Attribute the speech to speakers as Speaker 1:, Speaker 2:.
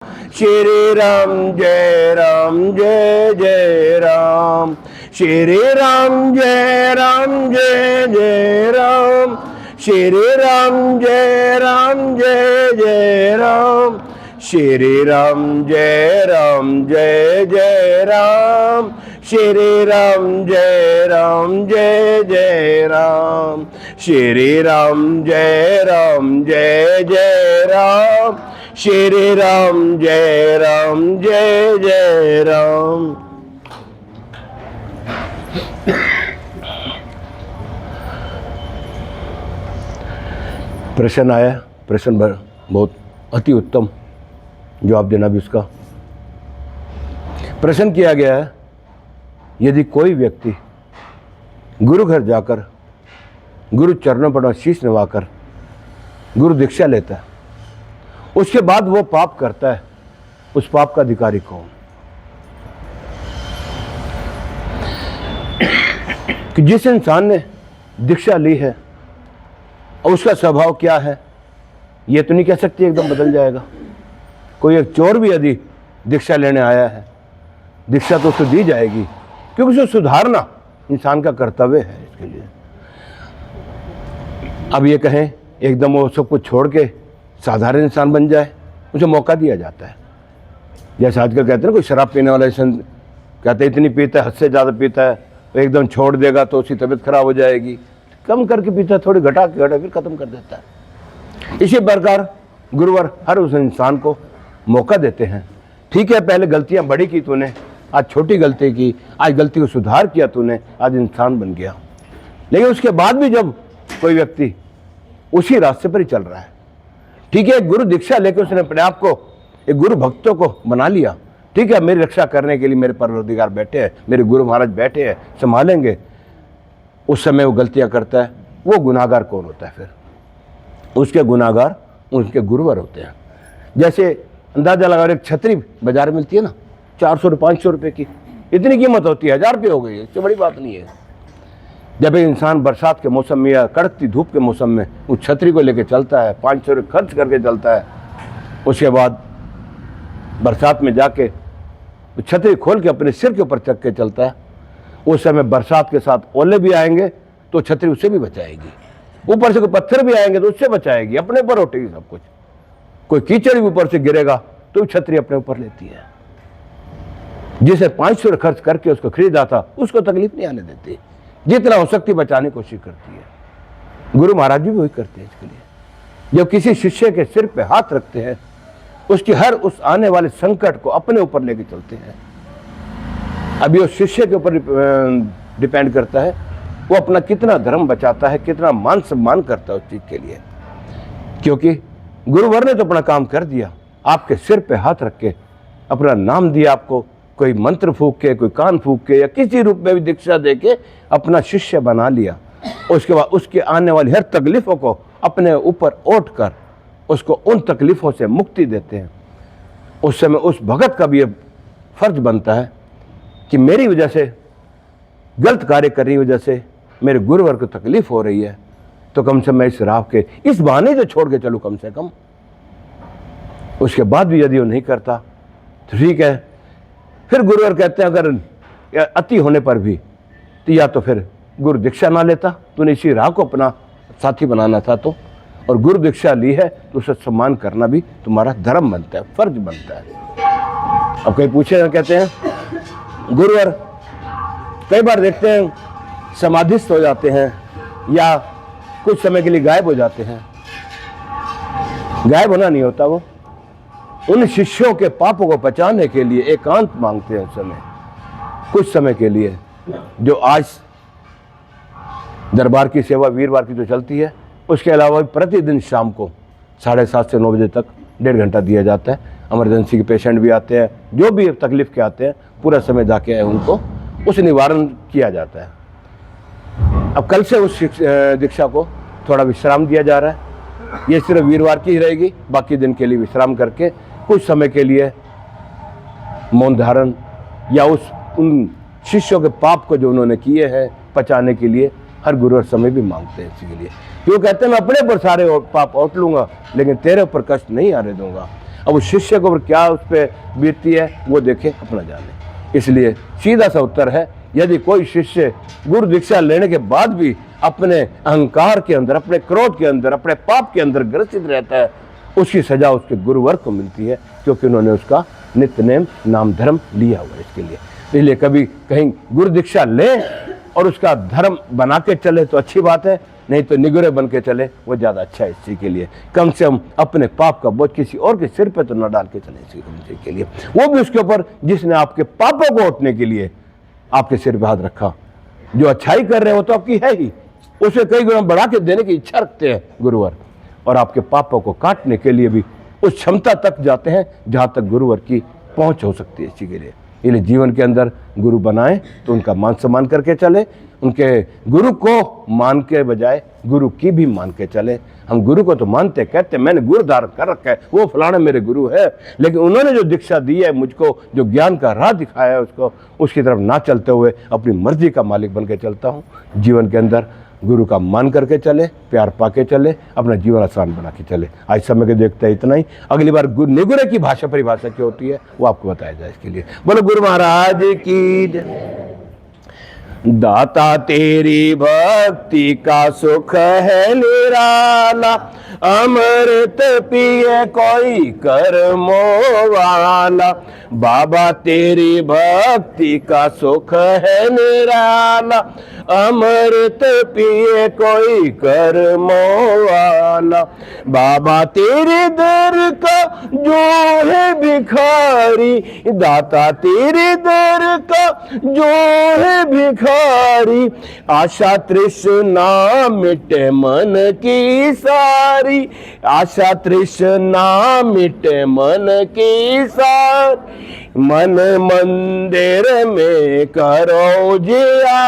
Speaker 1: श्री राम जय जय राम, श्री राम जय जय राम, श्री राम जय जय राम, श्री राम जय जय राम, श्री राम जय जय राम, श्री राम जय जय राम, श्री राम जय जय राम। प्रश्न आया, प्रश्न बहुत अति उत्तम जवाब देना भी उसका। प्रश्न किया गया है, यदि कोई व्यक्ति गुरु घर जाकर गुरु चरणों पर शीश नवाकर गुरु दीक्षा लेता है, उसके बाद वो पाप करता है, उस पाप का अधिकारी कौन? कि जिस इंसान ने दीक्षा ली है और उसका स्वभाव क्या है, ये तो नहीं कह सकती एकदम बदल जाएगा। कोई एक चोर भी यदि दीक्षा लेने आया है, दीक्षा तो उसको दी जाएगी, क्योंकि उसे सुधारना इंसान का कर्तव्य है इसके लिए। अब ये कहें एकदम वो सब कुछ छोड़ के साधारण इंसान बन जाए, उसे मौका दिया जाता है। जैसे आजकल कहते हैं ना, कोई शराब पीने वाला इंसान कहते हैं इतनी पीता है, हद से ज़्यादा पीता है, तो एकदम छोड़ देगा तो उसकी तबीयत खराब हो जाएगी। कम करके पीता है, थोड़ी घटा के फिर ख़त्म कर देता है। इसी प्रकार गुरुवर हर उस इंसान को मौका देते हैं। ठीक है, पहले गलतियाँ बड़ी की तूने, आज छोटी गलती की, आज गलती को सुधार किया तूने, आज इंसान बन गया। लेकिन उसके बाद भी जब कोई व्यक्ति उसी रास्ते पर ही चल रहा है, ठीक है, गुरु दीक्षा लेकर उसने अपने आप को एक गुरु भक्तों को बना लिया, ठीक है, मेरी रक्षा करने के लिए मेरे परवरदिगार बैठे हैं, मेरे गुरु महाराज बैठे हैं, संभालेंगे। उस समय वो गलतियां करता है, वो गुनाहगार कौन होता है? फिर उसके गुनाहगार उनके गुरुवर होते हैं। जैसे अंदाजा लगा, एक छतरी बाजार में मिलती है ना, 400 500 रुपये की, इतनी कीमत होती है, 1000 रुपये हो गई है, इससे बड़ी बात नहीं है। जब एक इंसान बरसात के मौसम में या कड़कती धूप के मौसम में उस छतरी को लेकर चलता है, 500 रुपये खर्च करके चलता है, उसके बाद बरसात में जाके छतरी खोल के अपने सिर के ऊपर चक के चलता है, उस समय बरसात के साथ ओले भी आएंगे तो छतरी उससे भी बचाएगी, ऊपर से कोई पत्थर भी आएंगे तो उससे बचाएगी, अपने ऊपर उठेगी सब कुछ। कोई कीचड़ भी ऊपर से गिरेगा तो छतरी अपने ऊपर लेती है। जिसे 500 खर्च करके उसको खरीदा था, उसको तकलीफ नहीं आने देती, जितना हो सकती बचाने की कोशिश करती है। गुरु महाराज भी वही करते हैं इसके लिए। जब किसी शिष्य के सिर पे हाथ रखते हैं, उसकी हर उस आने वाले संकट को अपने ऊपर लेके चलते हैं। अभी उस शिष्य के ऊपर डिपेंड करता है वो अपना कितना धर्म बचाता है, कितना मान सम्मान करता है उस चीज के लिए। क्योंकि गुरुवर ने तो अपना काम कर दिया, आपके सिर पे हाथ रख के अपना नाम दिया आपको, कोई मंत्र फूक के, कोई कान फूक के या किसी रूप में भी दीक्षा दे के अपना शिष्य बना लिया। उसके बाद उसके आने वाली हर तकलीफों को अपने ऊपर ओढ़ कर उसको उन तकलीफों से मुक्ति देते हैं। उस समय उस भगत का भी ये फर्ज बनता है कि मेरी वजह से, गलत कार्य करने की वजह से मेरे गुरुवर को तकलीफ हो रही है, तो कम से कम मैं इस राह के इस बहाने तो छोड़ के चलूँ कम से कम। उसके बाद भी यदि वो नहीं करता तो ठीक है, फिर गुरुवर कहते हैं अगर अति होने पर भी तो या तो फिर गुरु दीक्षा ना लेता, तूने इसी राह को अपना साथी बनाना था तो, और गुरु दीक्षा ली है तो उसे सम्मान करना भी तुम्हारा धर्म बनता है, फर्ज बनता है। अब कहीं पूछे कहते हैं गुरुवर कई बार देखते हैं समाधिस्थ हो जाते हैं या कुछ समय के लिए गायब हो जाते हैं। गायब होना नहीं होता, वो उन शिष्यों के पापों को बचाने के लिए एकांत मांगते हैं उस समय, कुछ समय के लिए। जो आज दरबार की सेवा वीरवार की जो चलती है, उसके अलावा प्रतिदिन शाम को 7:30 से 9 बजे तक 1.5 घंटा दिया जाता है। इमरजेंसी के पेशेंट भी आते हैं, जो भी तकलीफ के आते हैं, पूरा समय जाके उनको उस निवारण किया जाता है। अब कल से उस दीक्षा को थोड़ा विश्राम दिया जा रहा है। ये सिर्फ वीरवार की ही रहेगी, बाकी दिन के लिए विश्राम करके कुछ समय के लिए मौन धारण या उन शिष्यों के पाप को जो उन्होंने किए हैं पचाने के लिए हर गुरुवर समय भी मांगते हैं। इसी के लिए क्यों कहते हैं मैं अपने पर सारे पाप औट लूंगा लेकिन तेरे ऊपर कष्ट नहीं आने दूंगा। अब उस शिष्य को क्या उस पर बीतती है वो देखे, अपना जाने। इसलिए सीधा सा उत्तर है, यदि कोई शिष्य गुरु दीक्षा लेने के बाद भी अपने अहंकार के अंदर, अपने क्रोध के अंदर, अपने पाप के अंदर ग्रसित रहता है, उसकी सजा उसके गुरुवर को मिलती है, क्योंकि उन्होंने उसका नित्य नेम नाम धर्म लिया हुआ है इसके लिए। इसलिए कभी कहीं गुरु दीक्षा ले और उसका धर्म बना के चले तो अच्छी बात है, नहीं तो निगुरे बन के चले वो ज़्यादा अच्छा है इसी के लिए। कम से कम अपने पाप का बोझ किसी और के सिर पे तो न डाल के चले इसी के लिए, वो भी उसके ऊपर जिसने आपके पापों को हटने के लिए आपके सिर पे हाथ रखा। जो अच्छाई कर रहे हैं वो तो आपकी है ही, उसे कई गुना बढ़ा के देने की इच्छा रखते हैं गुरुवर, और आपके पापों को काटने के लिए भी उस क्षमता तक जाते हैं जहाँ तक गुरुवर की पहुँच हो सकती है इसी के लिए। इसलिए जीवन के अंदर गुरु बनाए तो उनका मान सम्मान करके चले, उनके गुरु को मान के बजाय गुरु की भी मान के चले। हम गुरु को तो मानते, कहते मैंने गुरु धारण कर रखा है, वो फलाना मेरे गुरु है, लेकिन उन्होंने जो दीक्षा दी है मुझको, जो ज्ञान का राह दिखाया है उसको, उसकी तरफ ना चलते हुए अपनी मर्जी का मालिक बन के चलता हूँ। जीवन के अंदर गुरु का मान करके चले, प्यार पाके चले, अपना जीवन आसान बना के चले। आज समय के देखते हैं इतना ही। अगली बार निगुरे की भाषा परिभाषा क्या होती है वो आपको बताया जाए। इसके लिए बोलो गुरु महाराज की जय। दाता तेरी भक्ति का सुख है निराला, अमृत पिए कोई कर्मों वाला। बाबा तेरी भक्ति का सुख है निराला, अमृत पिए कोई कर्मों वाला। बाबा तेरे दर का जो है भिखारी, दाता तेरे दर का जो है भिखारी। आशा तृष्णा मिटे मन की सारी, आशा तृष्णा मिटे मन की सारी। मन मंदिर में करो जिया,